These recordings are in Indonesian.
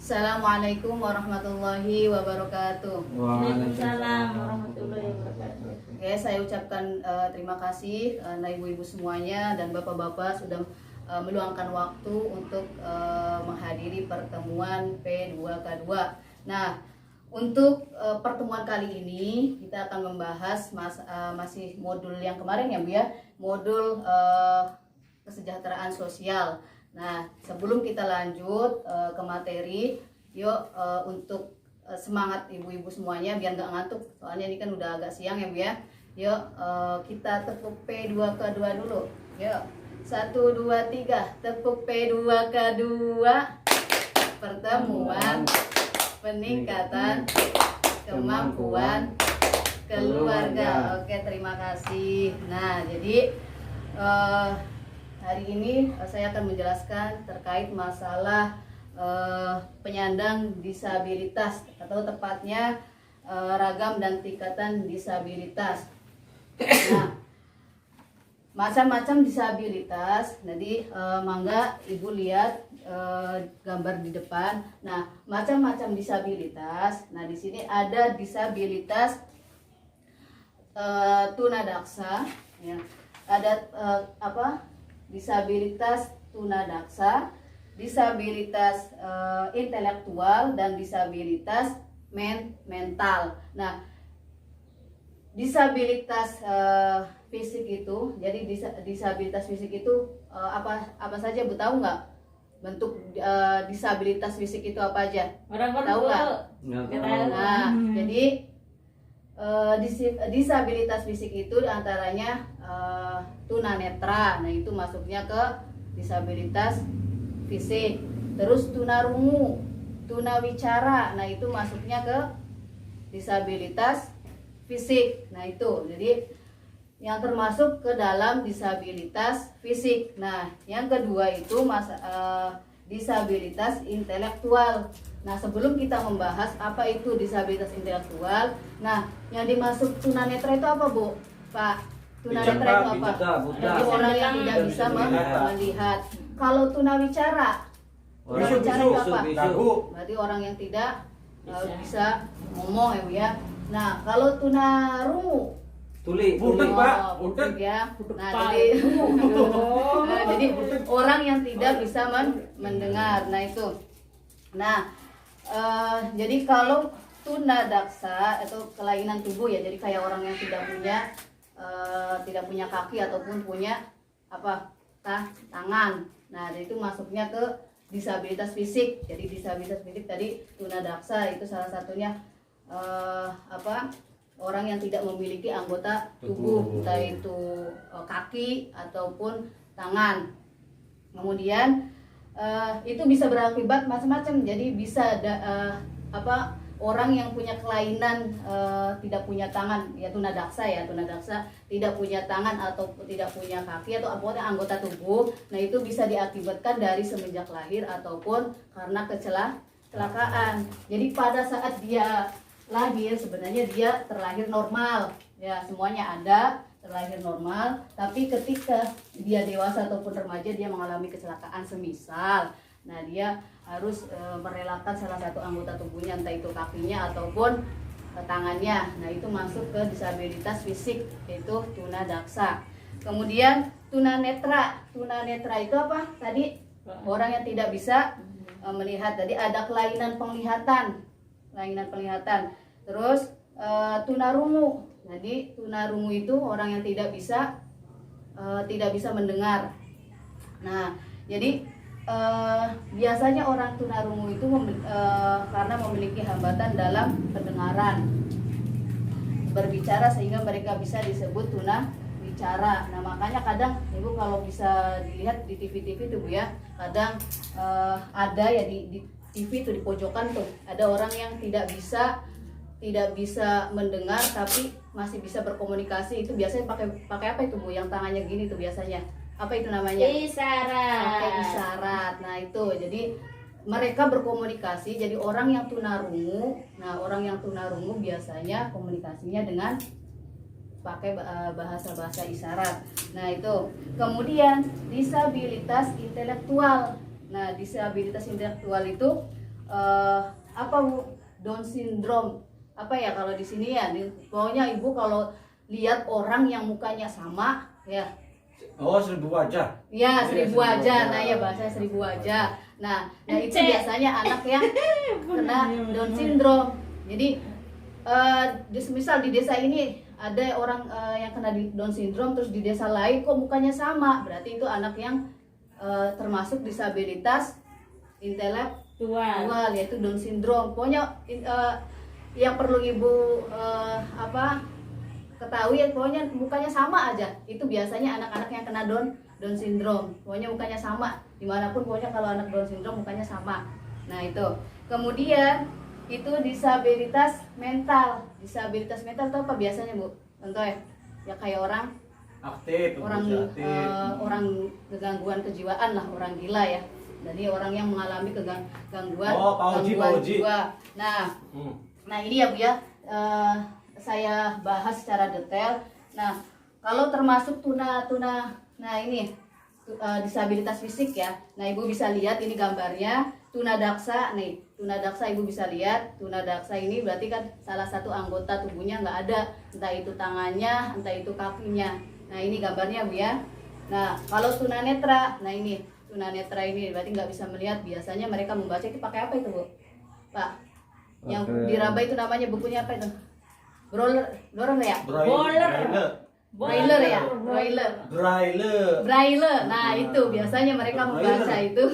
Assalamualaikum warahmatullahi wabarakatuh. Waalaikumsalam warahmatullahi wabarakatuh. Oke, saya ucapkan terima kasih ibu-ibu semuanya dan bapak-bapak sudah meluangkan waktu untuk menghadiri pertemuan P2K2. Nah, untuk pertemuan kali ini kita akan membahas masih modul yang kemarin ya Bu ya, modul kesejahteraan sosial. Nah, sebelum kita lanjut ke materi, yuk untuk semangat ibu-ibu semuanya biar nggak ngantuk, soalnya ini kan udah agak siang ya Bu ya. Yuk kita tepuk P2K2 dulu. Yuk 1, 2, 3 tepuk P2K2. Pertemuan peningkatan kemampuan keluarga. Oke, terima kasih. Nah, jadi hari ini saya akan menjelaskan terkait masalah penyandang disabilitas atau tepatnya ragam dan tingkatan disabilitas. Nah, macam-macam disabilitas. Jadi mangga ibu lihat gambar di depan. Nah, macam-macam disabilitas. Nah, di sini ada disabilitas tunadaksa, ya. Ada disabilitas tunadaksa, disabilitas intelektual, dan disabilitas mental. Nah, disabilitas fisik itu, jadi disabilitas fisik itu apa saja Bu, tahu nggak? Bentuk disabilitas fisik itu apa aja? Tahu nggak? Nah, jadi disabilitas fisik itu antaranya tunanetra, nah itu masuknya ke disabilitas fisik. Terus tunarungu, tunawicara, nah itu masuknya ke disabilitas fisik. Nah itu, jadi yang termasuk ke dalam disabilitas fisik. Nah, yang kedua itu disabilitas intelektual. Nah, sebelum kita membahas apa itu disabilitas intelektual, nah yang dimaksud tunanetra itu apa Bu? Pak, tunanetra itu apa? Jadi orang yang tidak bisa melihat. Kalau tunawicara, tunawicara itu apa? Berarti orang yang tidak bisa ngomong ya Bu ya. Nah, kalau tunarungu, butek Pak, butek ya. Nah, jadi orang yang tidak bisa mendengar. Nah itu. Nah, jadi kalau tunadaksa atau kelainan tubuh ya, jadi kayak orang yang tidak punya kaki ataupun punya tangan. Nah, itu masuknya ke disabilitas fisik. Jadi disabilitas fisik tadi tunadaksa itu salah satunya orang yang tidak memiliki anggota tubuh, entah itu kaki ataupun tangan. Kemudian itu bisa berakibat macam-macam. Jadi bisa orang yang punya kelainan tidak punya tangan, ya tunadaksa tidak punya tangan atau tidak punya kaki atau anggota tubuh. Nah, itu bisa diakibatkan dari semenjak lahir ataupun karena kecelakaan. Jadi pada saat dia lahir sebenarnya dia terlahir normal, ya semuanya ada, terlahir normal. Tapi ketika dia dewasa ataupun remaja dia mengalami kecelakaan semisal, nah dia harus merelakan salah satu anggota tubuhnya, entah itu kakinya ataupun tangannya. Nah, itu masuk ke disabilitas fisik, yaitu tunadaksa. Kemudian tunanetra itu apa? Tadi orang yang tidak bisa melihat. Tadi ada kelainan penglihatan. Terus tunarungu. Jadi tunarungu itu orang yang tidak bisa mendengar. Nah, jadi biasanya orang tunarungu itu karena memiliki hambatan dalam pendengaran, berbicara, sehingga mereka bisa disebut tunawicara. Nah, makanya kadang Ibu kalau bisa dilihat di TV-TV tuh Bu ya, kadang ada ya di TV itu di pojokan tuh ada orang yang tidak bisa mendengar tapi masih bisa berkomunikasi. Itu biasanya pakai apa itu Bu, yang tangannya gini tuh biasanya apa itu namanya? Isyarat. Pakai isyarat. Nah itu, jadi mereka berkomunikasi. Jadi orang yang tunarungu, biasanya komunikasinya dengan pakai bahasa isyarat. Nah itu. Kemudian disabilitas intelektual. Nah, disabilitas intelektual itu apa Bu? Down syndrome. Apa ya kalau di sini ya? Pokoknya Ibu kalau lihat orang yang mukanya sama, ya. Oh, 1000 wajah. Ya, 1000 1000 wajah. Nah, wajah. ya bahasa 1000 wajah. Nah, itu biasanya anak yang kena Down syndrome. Jadi misal di desa ini ada orang yang kena Down syndrome, terus di desa lain kok mukanya sama, berarti itu anak yang termasuk disabilitas intelektual, yaitu Down syndrome. Pokoknya yang perlu Ibu ketahui ya, pokoknya mukanya sama aja. Itu biasanya anak-anak yang kena Down syndrome. Pokoknya mukanya sama. Dimanapun pokoknya kalau anak Down syndrome mukanya sama. Nah itu. Kemudian itu disabilitas mental. Disabilitas mental itu apa biasanya Bu? Contoh ya kayak orang Aktif, orang gangguan kejiwaan lah, orang gila ya. Jadi orang yang mengalami gangguan Pak Uji. jiwa. Nah ini ya Bu ya. Saya bahas secara detail. Nah, kalau termasuk nah ini disabilitas fisik ya. Nah, Ibu bisa lihat ini gambarnya tunadaksa nih. Tunadaksa Ibu bisa lihat. Tunadaksa ini berarti kan salah satu anggota tubuhnya nggak ada, entah itu tangannya, entah itu kakinya. Nah, ini gambarnya Bu ya. Nah, kalau tunanetra, nah ini tunanetra ini berarti nggak bisa melihat. Biasanya mereka membaca itu pakai apa itu Bu? Pak, yang diraba itu namanya bukunya apa itu? Braille ya? Braille. Nah, itu biasanya mereka membaca itu.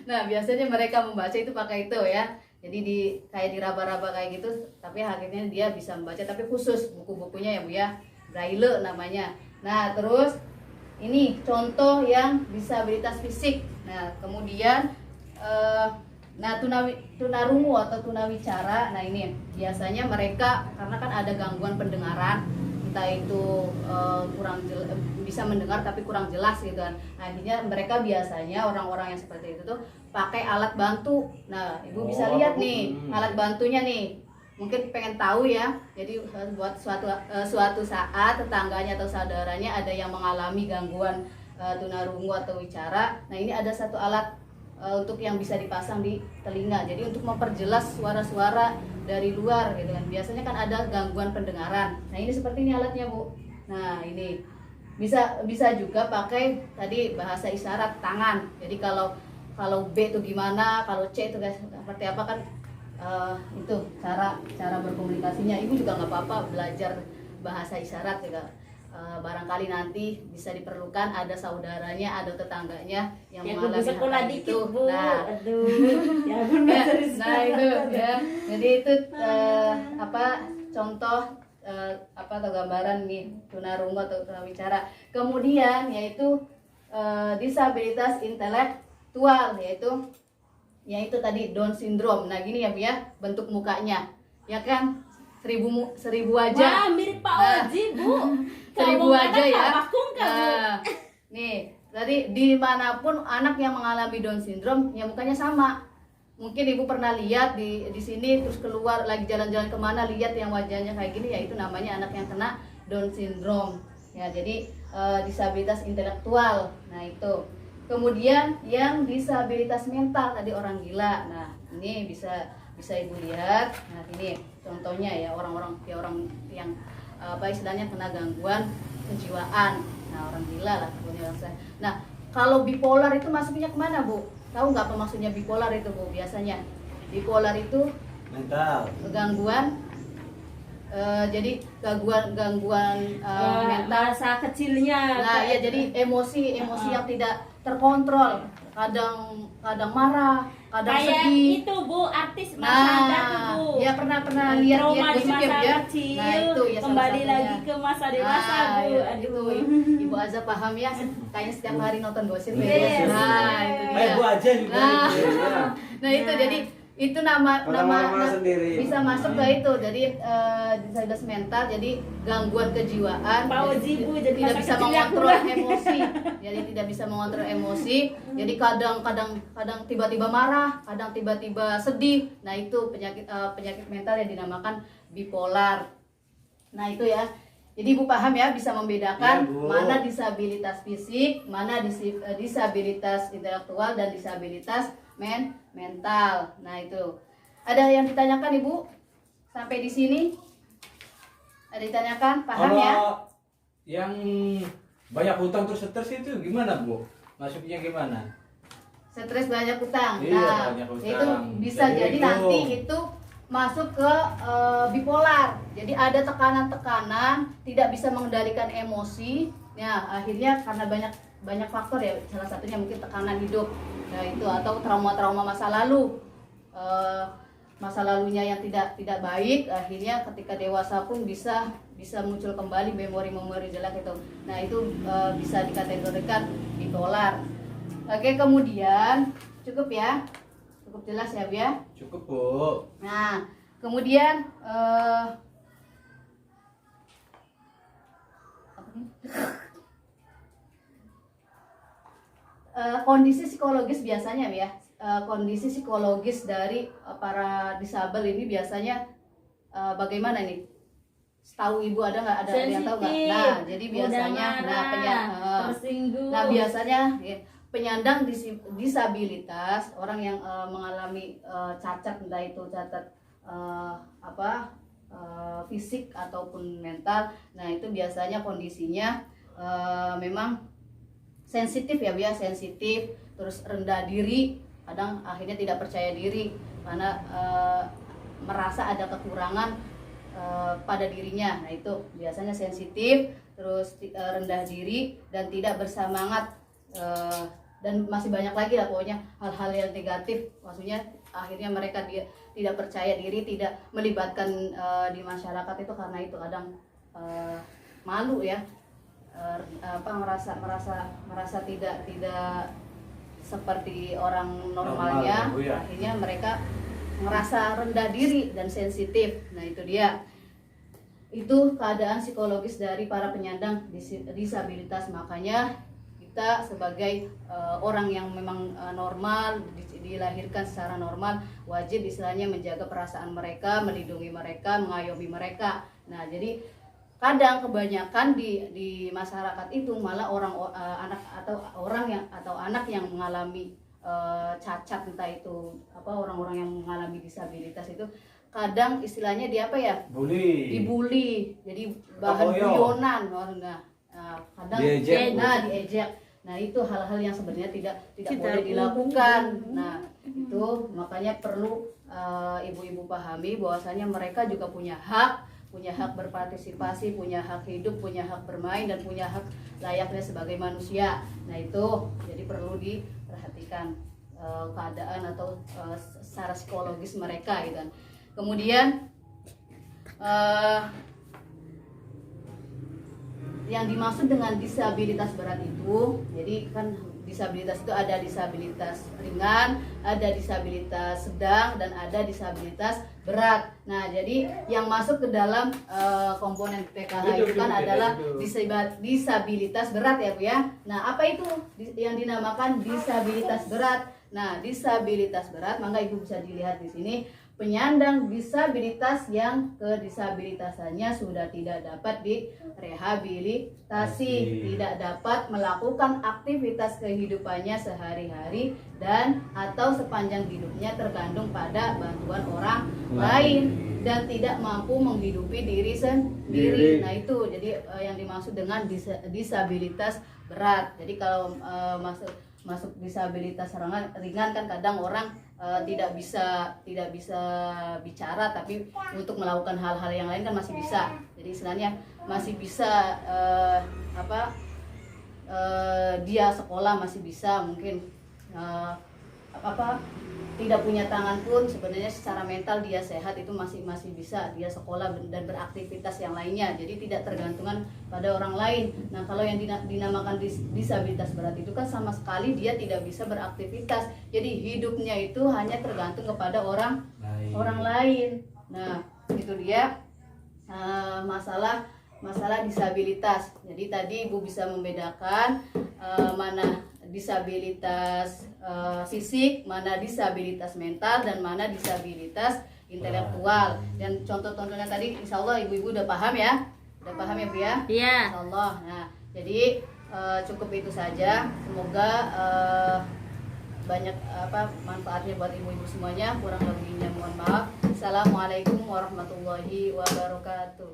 Nah, biasanya mereka membaca itu pakai itu ya. Jadi kayak diraba-raba kayak gitu, tapi akhirnya dia bisa membaca, tapi khusus buku-bukunya ya Bu ya. Braille namanya. Nah, terus ini contoh yang disabilitas fisik. Nah, kemudian tunarungu atau tunawicara. Nah ini biasanya mereka karena kan ada gangguan pendengaran, entah itu bisa mendengar tapi kurang jelas gitu kan. Akhirnya mereka biasanya orang-orang yang seperti itu tuh pakai alat bantu. Nah Ibu bisa lihat nih alat bantunya nih. Mungkin pengen tahu ya. Jadi buat suatu saat tetangganya atau saudaranya ada yang mengalami gangguan tunarungu atau wicara. Nah ini ada satu alat untuk yang bisa dipasang di telinga, jadi untuk memperjelas suara-suara dari luar gitu kan. Biasanya kan ada gangguan pendengaran. Nah ini seperti ini alatnya Bu. Nah ini bisa juga pakai tadi bahasa isyarat tangan. Jadi kalau B itu gimana, kalau C itu seperti apa kan, itu cara berkomunikasinya. Ibu juga nggak apa-apa belajar bahasa isyarat juga. Barangkali nanti bisa diperlukan ada saudaranya, ada tetangganya yang mengalami sekolah hal dikit itu. Bu. Nah, Aduh. nah itu ya. Jadi itu contoh atau gambaran nih tunarungu atau tunawicara. Kemudian yaitu disabilitas intelektual yaitu tadi Down syndrome. Nah gini ya Bu ya, bentuk mukanya ya kan 1000 wajah. Wah, mirip Pak Oji Bu. 1000 wajah ya. Nah, nih tadi dimanapun anak yang mengalami Down syndrome ya mukanya sama. Mungkin Ibu pernah lihat di sini, terus keluar lagi jalan-jalan kemana lihat yang wajahnya kayak gini, ya itu namanya anak yang kena Down syndrome ya. Jadi disabilitas intelektual. Nah itu. Kemudian yang disabilitas mental tadi orang gila. Nah ini bisa Ibu lihat. Nah ini contohnya ya orang yang istilahnya kena gangguan kejiwaan. Nah orang gila lah. Nah kalau bipolar itu masuknya kemana Bu? Tahu nggak apa maksudnya bipolar itu Bu? Biasanya bipolar itu mental, gangguan jadi gangguan mental, masa kecilnya. nah ya jadi emosi yang tidak terkontrol, kadang marah, kadang kayak sedih. itu Bu, artis Mas Bu. Ya pernah lihat trauma di gosip masa ya. kecil, Nah itu ya kembali salah lagi satunya. ke masa dewasa Bu. Ya, Aduh. itu Ibu Aza paham ya, kayaknya setiap hari nonton gosip ya. Yes. Nah itu dia. Ibu aja juga. Nah, Ya. nah itu jadi itu nama sendiri. bisa masuk ke itu. Jadi disabilitas mental, jadi gangguan kejiwaan. Pak Oji Bu, jadi tidak masa bisa kecilnya mengontrol kurang. emosi. Jadi tidak bisa mengontrol emosi. Jadi kadang tiba-tiba marah, kadang tiba-tiba sedih. Nah itu penyakit mental yang dinamakan bipolar. Nah itu ya. Jadi Ibu paham ya, bisa membedakan Ya, Bu. mana disabilitas fisik, mana disabilitas intelektual dan disabilitas mental. Nah itu. Ada yang ditanyakan Ibu? Sampai di sini? Ada ditanyakan? Paham ya? Kalau yang banyak hutang terus stres itu gimana Bu? Masuknya gimana? Stres banyak utang. Iya, Nah, banyak utang. itu bisa jadi Jadi nanti itu itu masuk ke bipolar. Jadi ada tekanan-tekanan, tidak bisa mengendalikan emosi. Ya, akhirnya karena banyak faktor ya. Salah satunya mungkin tekanan hidup. Nah, itu atau trauma-trauma masa lalu. Masa lalunya yang tidak baik, akhirnya ketika dewasa pun bisa muncul kembali memori-memori jelek itu. Nah, itu bisa dikategorikan bipolar. Oke, kemudian cukup ya, cukup jelas ya Bu ya. cukup Bu. Nah, kemudian kondisi psikologis biasanya ya, kondisi psikologis dari para disabel ini biasanya bagaimana nih? Setahu Ibu ada nggak? Ada yang tahu nggak? Nah, jadi biasanya, tersinggung. nah biasanya ya, penyandang disabilitas, orang yang mengalami cacat, entah itu cacat fisik ataupun mental. Nah, itu biasanya kondisinya memang sensitif ya Bu ya, sensitif, terus rendah diri, kadang akhirnya tidak percaya diri karena merasa ada kekurangan pada dirinya. Nah, itu biasanya sensitif, terus rendah diri dan tidak bersemangat. Dan masih banyak lagi lah pokoknya hal-hal yang negatif, maksudnya akhirnya mereka tidak percaya diri, tidak melibatkan di masyarakat itu karena itu kadang malu ya, merasa tidak seperti orang normalnya. Normal, ya. Akhirnya mereka merasa rendah diri dan sensitif. Nah, itu dia. Itu keadaan psikologis dari para penyandang disabilitas. Makanya kita sebagai orang yang memang normal, dilahirkan secara normal, wajib istilahnya menjaga perasaan mereka, melindungi mereka, mengayomi mereka. Nah, jadi kadang kebanyakan di masyarakat itu malah anak yang mengalami cacat, entah itu orang-orang yang mengalami disabilitas itu kadang istilahnya dibully, jadi bahan guyonan. Kadang diejek. Nah, itu hal-hal yang sebenarnya tidak boleh dilakukan. Nah, itu makanya perlu ibu-ibu pahami bahwasanya mereka juga punya hak berpartisipasi, punya hak hidup, punya hak bermain, dan punya hak layaknya sebagai manusia. Nah, itu jadi perlu diperhatikan keadaan atau secara psikologis mereka gitu kan. Kemudian yang dimaksud dengan disabilitas berat itu, jadi kan disabilitas itu ada disabilitas ringan, ada disabilitas sedang, dan ada disabilitas berat. Nah, jadi yang masuk ke dalam komponen PKH itu kan adalah disabilitas berat ya Bu ya. Nah, apa itu yang dinamakan disabilitas berat? Nah, disabilitas berat, maka Ibu bisa dilihat di sini, penyandang disabilitas yang kedisabilitasannya sudah tidak dapat direhabilitasi, tidak dapat melakukan aktivitas kehidupannya sehari-hari dan atau sepanjang hidupnya tergantung pada bantuan orang lain dan tidak mampu menghidupi diri sendiri. Nah, itu jadi yang dimaksud dengan disabilitas berat. Jadi kalau masuk disabilitas ringan kan kadang orang tidak bisa bicara, tapi untuk melakukan hal-hal yang lain kan masih bisa. Jadi istilahnya masih bisa dia sekolah masih bisa, mungkin tidak punya tangan pun sebenarnya secara mental dia sehat, itu masih bisa dia sekolah dan beraktivitas yang lainnya. Jadi tidak tergantungan pada orang lain. Nah, kalau yang dinamakan disabilitas berat itu kan sama sekali dia tidak bisa beraktivitas. Jadi hidupnya itu hanya tergantung kepada orang lain. Nah, itu dia masalah disabilitas. Jadi tadi Ibu bisa membedakan mana disabilitas fisik, mana disabilitas mental, dan mana disabilitas intelektual. Dan contoh-contohnya tadi insya Allah ibu-ibu udah paham ya? Udah paham ya Bu ya? Iya. Insya Allah. Nah, jadi cukup itu saja. Semoga banyak manfaatnya buat ibu-ibu semuanya. Kurang lebihnya mohon maaf. Assalamualaikum warahmatullahi wabarakatuh.